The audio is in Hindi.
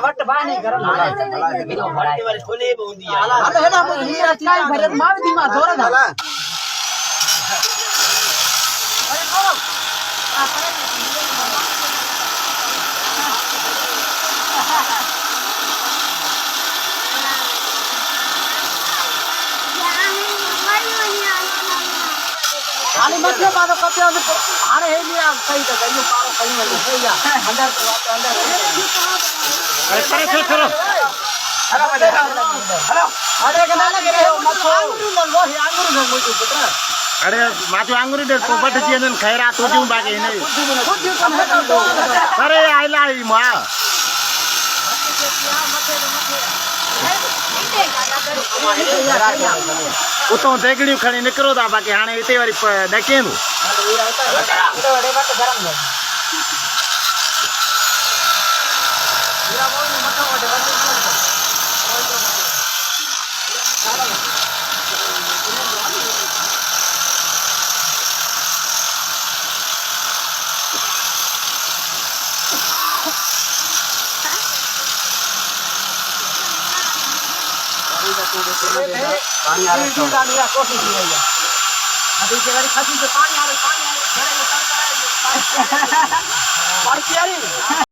वट बानी कर वाले खोले बोंदी यार अब है ना मीरा चाय भरे मार दी मार जोर दा अरे आओ खाली मत पादो कते हारे हे लिया सही तो गयो पारो कहीं वाली भैया अंदर तो अंदर अरे करो करो हेलो अरे के ना लगे मत आंगुर न मोटू पुत्र अरे माथि आंगुरी दे पोपट जियन खैरा तोड्यौ बाके नै अरे आइला मा उतो देखड़ी खणी निकरो दा बाकी हाने इते वारी डकेनु पानी आ रहा है कोशिश की है अभी के बारी खसी से पानी आ रहा है पानी आ रहा है पानी आ रही